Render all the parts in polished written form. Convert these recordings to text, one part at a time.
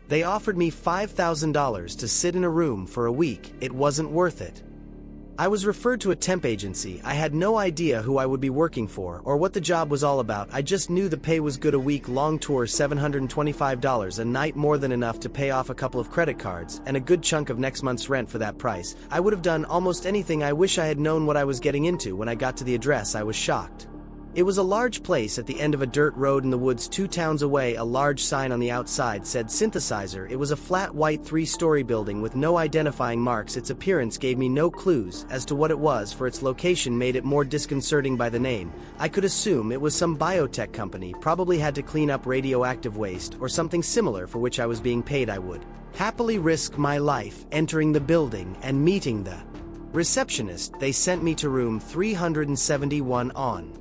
They offered me $5,000 to sit in a room for a week. It wasn't worth it. I was referred to a temp agency. I had no idea who I would be working for or what the job was all about. I just knew the pay was good. A week-long tour, $725 a night, more than enough to pay off a couple of credit cards and a good chunk of next month's rent for that price. I would have done almost anything. I wish I had known what I was getting into. When I got to the address, I was shocked. It was a large place at the end of a dirt road in the woods 2 towns away. A large sign on the outside said synthesizer. It was a flat white 3-story building with no identifying marks. Its appearance gave me no clues as to what it was, for its location made it more disconcerting by the name. I could assume it was some biotech company, probably had to clean up radioactive waste or something similar for which I was being paid. I would happily risk my life entering the building and meeting the receptionist. They sent me to room 371 on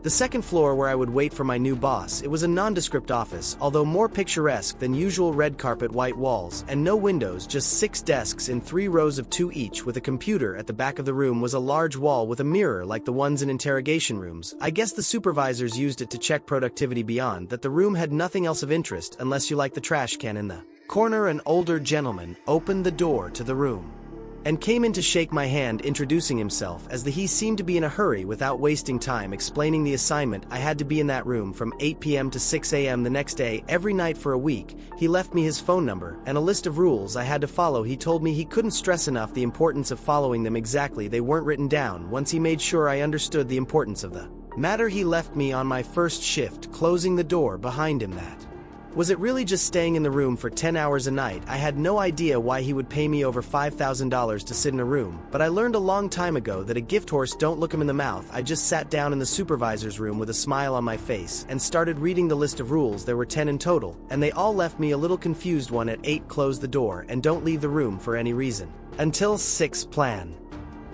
the second floor, where I would wait for my new boss. It was a nondescript office, although more picturesque than usual. Red carpet, white walls, and no windows, just 6 desks in 3 rows of 2 each with a computer. At the back of the room was a large wall with a mirror like the ones in interrogation rooms. I guess the supervisors used it to check productivity. Beyond that, the room had nothing else of interest unless you like the trash can in the corner. An older gentleman opened the door to the room and came in to shake my hand, introducing himself as he seemed to be in a hurry. Without wasting time explaining the assignment, I had to be in that room from 8 p.m. to 6 a.m. the next day, every night for a week. He left me his phone number and a list of rules I had to follow. He told me he couldn't stress enough the importance of following them exactly. They weren't written down. Once he made sure I understood the importance of the matter, he left me on my first shift, closing the door behind him. That was it. Really just staying in the room for 10 hours a night. I had no idea why he would pay me over $5,000 to sit in a room, but I learned a long time ago that a gift horse don't look him in the mouth. I just sat down in the supervisor's room with a smile on my face and started reading the list of rules. There were 10 in total, and they all left me a little confused. 1 at 8, close the door and don't leave the room for any reason until 6, plan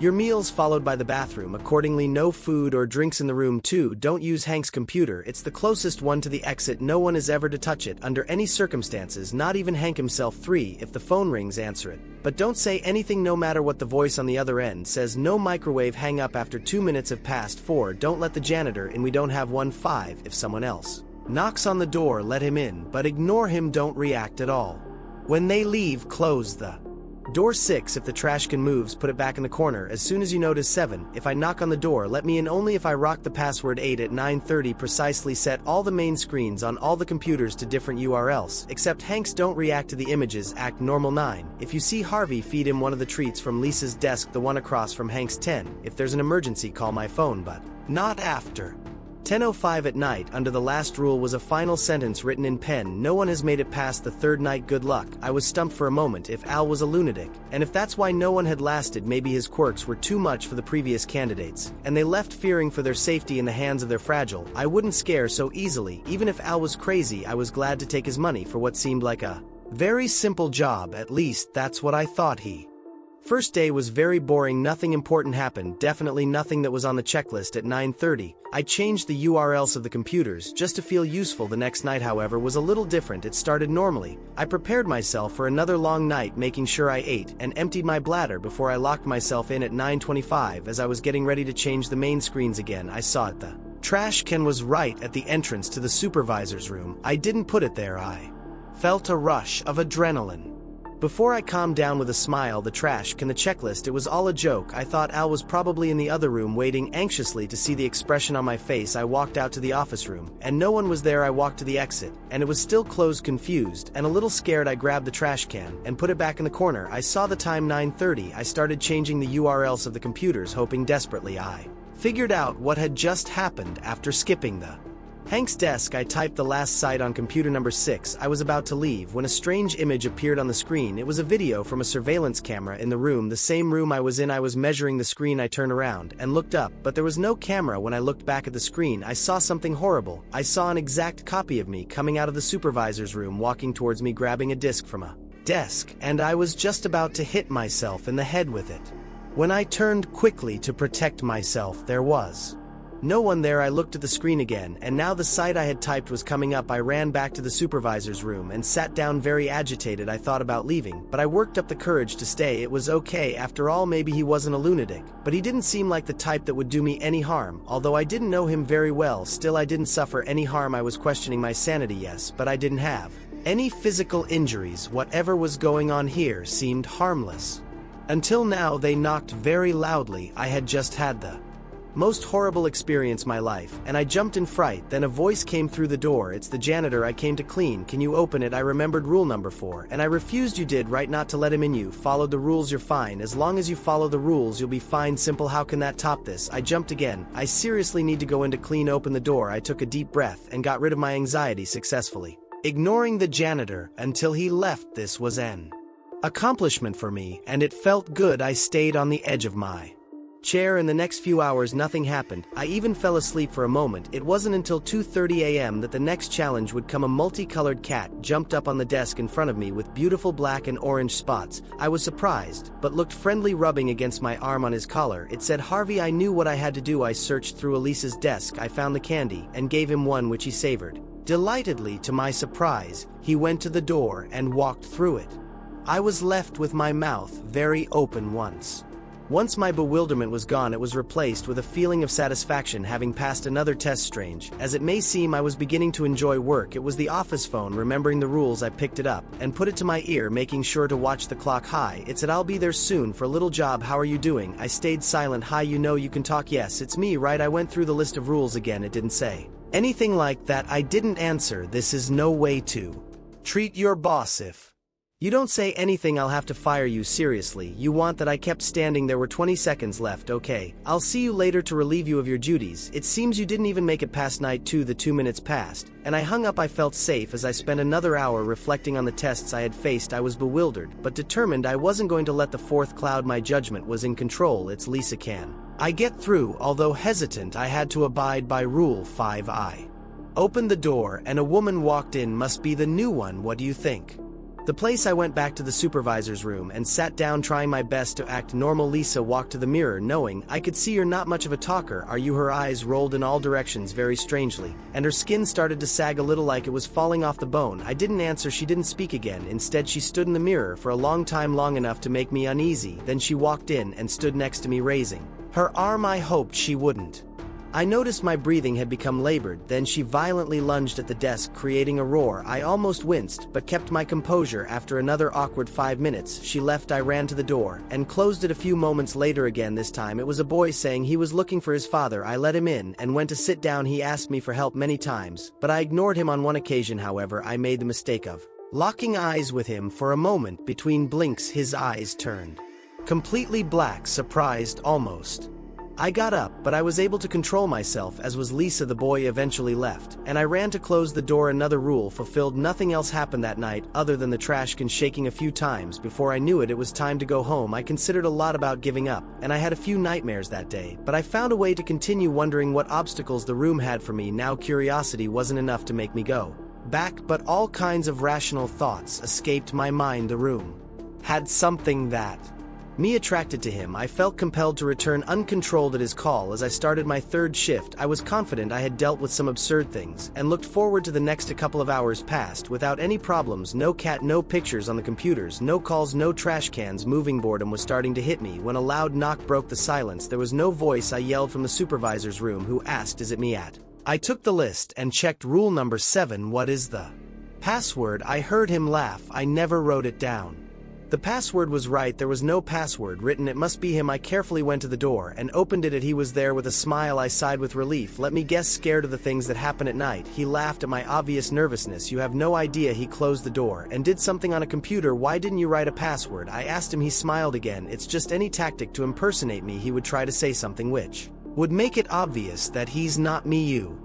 your meals followed by the bathroom accordingly. No food or drinks in the room. 2, don't use Hank's computer. It's the closest one to the exit. No one is ever to touch it under any circumstances, not even Hank himself. 3, if the phone rings, answer it, but don't say anything no matter what the voice on the other end says. No microwave. Hang up after 2 minutes have passed. 4, don't let the janitor in. We don't have one. 5, if someone else knocks on the door, let him in, but ignore him. Don't react at all. When they leave, close the door. 6, if the trash can moves, put it back in the corner as soon as you notice. 7, if I knock on the door, let me in only if I rock the password. 8, at 9:30 precisely, set all the main screens on all the computers to different URLs except Hank's. Don't react to the images, act normal. 9, if you see Harvey, feed him one of the treats from Lisa's desk, the one across from Hank's. 10, if there's an emergency, call my phone, but not after 10:05 at night. Under the last rule was a final sentence written in pen. No one has made it past the 3rd night. Good luck. I was stumped for a moment. If Al was a lunatic, and if that's why no one had lasted, maybe his quirks were too much for the previous candidates, and they left fearing for their safety in the hands of their fragile. I wouldn't scare so easily. Even if Al was crazy, I was glad to take his money for what seemed like a very simple job. At least that's what I thought. First day was very boring. Nothing important happened, definitely nothing that was on the checklist. At 9:30, I changed the URLs of the computers just to feel useful. The next night, however, was a little different. It started normally. I prepared myself for another long night, making sure I ate and emptied my bladder before I locked myself in. At 9:25, as I was getting ready to change the main screens again, I saw it. The trash can was right at the entrance to the supervisor's room. I didn't put it there. I felt a rush of adrenaline. Before I calmed down with a smile, the trash can, the checklist, it was all a joke. I thought Al was probably in the other room waiting anxiously to see the expression on my face. I walked out to the office room, and no one was there. I walked to the exit, and it was still closed. Confused and a little scared, I grabbed the trash can and put it back in the corner. I saw the time, 9:30. I started changing the URLs of the computers, hoping desperately I figured out what had just happened. After skipping the Hank's desk, I typed the last site on computer number 6. I was about to leave when a strange image appeared on the screen. It was a video from a surveillance camera in the room, the same room I was in. I was measuring the screen. I turned around and looked up, but there was no camera. When I looked back at the screen, I saw something horrible. I saw an exact copy of me coming out of the supervisor's room, walking towards me, grabbing a disc from a desk, and I was just about to hit myself in the head with it. When I turned quickly to protect myself, there was no one there. I looked at the screen again, and now the site I had typed was coming up. I ran back to the supervisor's room and sat down very agitated. I thought about leaving, but I worked up the courage to stay. It was okay. After all, maybe he wasn't a lunatic, but he didn't seem like the type that would do me any harm. Although I didn't know him very well, still I didn't suffer any harm. I was questioning my sanity, yes, but I didn't have Any physical injuries, whatever was going on here, seemed harmless. Until now they knocked very loudly. I had just had the most horrible experience of my life, and I jumped in fright. Then a voice came through the door. It's the janitor I came to clean. Can you open it? I remembered rule number 4, and I refused. You did right not to let him in. You followed the rules, you're fine. As long as you follow the rules, you'll be fine. Simple. How can that top this? I jumped again. I seriously need to go in to clean. Open the door. I took a deep breath and got rid of my anxiety successfully, ignoring the janitor until he left. This was an accomplishment for me, and it felt good. I stayed on the edge of my chair. In the next few hours nothing happened. I even fell asleep for a moment. It wasn't until 2:30 a.m. that the next challenge would come. A multicolored cat jumped up on the desk in front of me with beautiful black and orange spots. I was surprised, but looked friendly, rubbing against my arm on his collar. It said Harvey. I knew what I had to do. I searched through Elisa's desk. I found the candy and gave him one, which he savored delightedly. To my surprise, he went to the door and walked through it. I was left with my mouth very open. Once my bewilderment was gone, it was replaced with a feeling of satisfaction having passed another test. Strange as it may seem, I was beginning to enjoy work. It was the office phone. Remembering the rules, I picked it up and put it to my ear, making sure to watch the clock. Hi, it said. I'll be there soon for a little job. How are you doing? I stayed silent. Hi, you know you can talk. Yes, it's me, right? I went through the list of rules again. It didn't say anything like that. I didn't answer. This is no way to treat your boss. If you don't say anything, I'll have to fire you. Seriously, you want that? I kept standing. There were 20 seconds left. Okay, I'll see you later to relieve you of your duties. It seems you didn't even make it past night 2. The 2 minutes passed, and I hung up. I felt safe as I spent another hour reflecting on the tests I had faced. I was bewildered, but determined. I wasn't going to let the fourth cloud my judgment. Was in control. It's Lisa. Can I get through? Although hesitant, I had to abide by Rule 5. I opened the door, and a woman walked in. Must be the new one. What do you think? The place. I went back to the supervisor's room and sat down, trying my best to act normal. Lisa walked to the mirror, knowing I could see you're not much of a talker, are you? Her eyes rolled in all directions very strangely, and her skin started to sag a little like it was falling off the bone. I didn't answer. She didn't speak again. Instead, she stood in the mirror for a long time, long enough to make me uneasy. Then she walked in and stood next to me, raising her arm. I hoped she wouldn't. I noticed my breathing had become labored. Then she violently lunged at the desk, creating a roar. I almost winced, but kept my composure. After another awkward 5 minutes, she left. I ran to the door and closed it. A few moments later, again, this time it was a boy saying he was looking for his father. I let him in and went to sit down. He asked me for help many times, but I ignored him. On one occasion, however, I made the mistake of locking eyes with him for a moment. Between blinks, his eyes turned completely black. Surprised almost, I got up, but I was able to control myself, as was Lisa. The boy eventually left, and I ran to close the door. Another rule fulfilled. Nothing else happened that night, other than the trash can shaking a few times. Before I knew it, it was time to go home. I considered a lot about giving up, and I had a few nightmares that day, but I found a way to continue, wondering what obstacles the room had for me. Now curiosity wasn't enough to make me go back, but all kinds of rational thoughts escaped my mind. The room had something that me attracted to him. I felt compelled to return uncontrolled at his call. As I started my third shift, I was confident I had dealt with some absurd things, and looked forward to the next. A couple of hours passed without any problems. No cat, no pictures on the computers, no calls, no trash cans moving. Boredom was starting to hit me when a loud knock broke the silence. There was no voice. I yelled from the supervisor's room, who asked, "Is it me at?" I took the list and checked rule number 7. What is the password? I heard him laugh. I never wrote it down. The password was right. There was no password written. It must be him. I carefully went to the door and opened it. He was there with a smile. I sighed with relief. Let me guess, scared of the things that happen at night. He laughed at my obvious nervousness. You have no idea. He closed the door and did something on a computer. Why didn't you write a password? I asked him. He smiled again. It's just any tactic to impersonate me. He would try to say something which would make it obvious that he's not me. You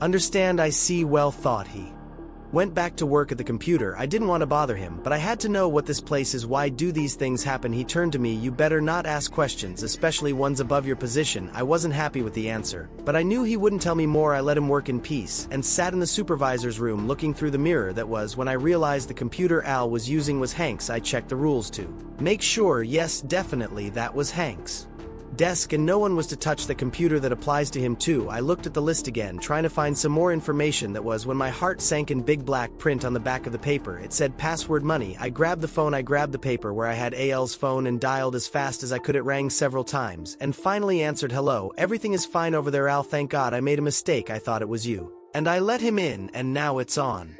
understand? I see. Well, thought he went back to work at the computer. I didn't want to bother him, but I had to know what this place is. Why do these things happen? He turned to me. You better not ask questions, especially ones above your position. I wasn't happy with the answer, but I knew he wouldn't tell me more. I let him work in peace and sat in the supervisor's room looking through the mirror. That was when I realized the computer Al was using was Hank's. I checked the rules to make sure. Yes, definitely that was Hank's desk, and no one was to touch the computer. That applies to him too. I looked at the list again, trying to find some more information. That was when my heart sank. In big black print on the back of the paper, it said password money. I grabbed the phone. I grabbed the paper where I had Al's phone and dialed as fast as I could. It rang several times and finally answered. Hello, everything is fine over there, Al. Thank God. I made a mistake. I thought it was you, and I let him in, and now it's on.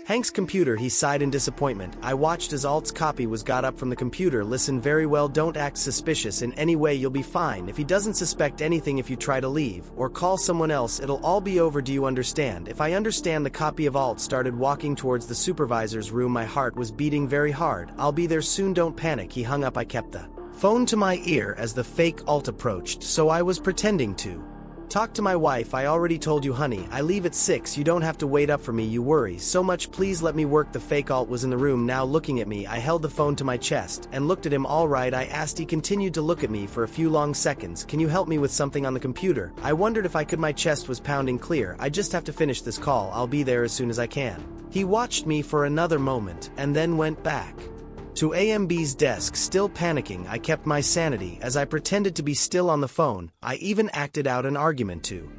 Hank's computer, he sighed in disappointment. I watched as Alt's copy was got up from the computer. Listen very well, don't act suspicious in any way, you'll be fine. If he doesn't suspect anything, if you try to leave, or call someone else, it'll all be over, do you understand? If I understand. The copy of Alt started walking towards the supervisor's room. My heart was beating very hard. I'll be there soon, don't panic. He hung up. I kept the phone to my ear as the fake Alt approached, so I was pretending to talk to my wife. I already told you, honey, I leave at 6. You don't have to wait up for me. You worry so much. Please let me work. The fake Alt was in the room now, looking at me. I held the phone to my chest and looked at him. All right, I asked. He continued to look at me for a few long seconds. Can you help me with something on the computer? I wondered if I could. My chest was pounding. Clear. I just have to finish this call. I'll be there as soon as I can. He watched me for another moment and then went back to AMB's desk. Still panicking, I kept my sanity as I pretended to be still on the phone. I even acted out an argument to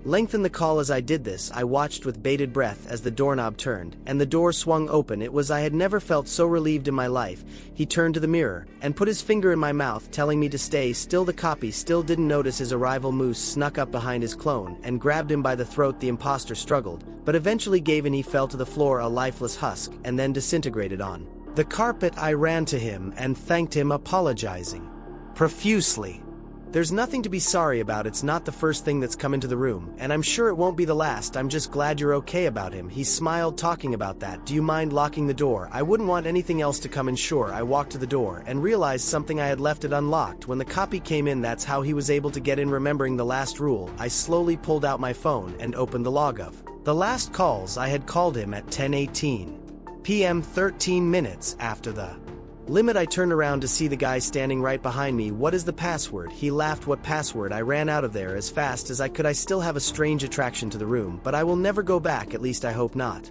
lengthen the call. As I did this, I watched with bated breath as the doorknob turned and the door swung open. I had never felt so relieved in my life. He turned to the mirror and put his finger in my mouth, telling me to stay still. The copy still didn't notice his arrival. Moose snuck up behind his clone and grabbed him by the throat. The imposter struggled, but eventually gave in. He fell to the floor, a lifeless husk, and then disintegrated on the carpet. I ran to him and thanked him, apologizing profusely. There's nothing to be sorry about. It's not the first thing that's come into the room, and I'm sure it won't be the last. I'm just glad you're okay about him. He smiled, talking about that. Do you mind locking the door? I wouldn't want anything else to come in. Sure. I walked to the door and realized something. I had left it unlocked when the copy came in. That's how he was able to get in. Remembering the last rule, I slowly pulled out my phone and opened the log of the last calls. I had called him at 10:18 p.m., 13 minutes after the limit. I turned around to see the guy standing right behind me. What is the password? He laughed. What password? I ran out of there as fast as I could. I still have a strange attraction to the room, but I will never go back, at least I hope not.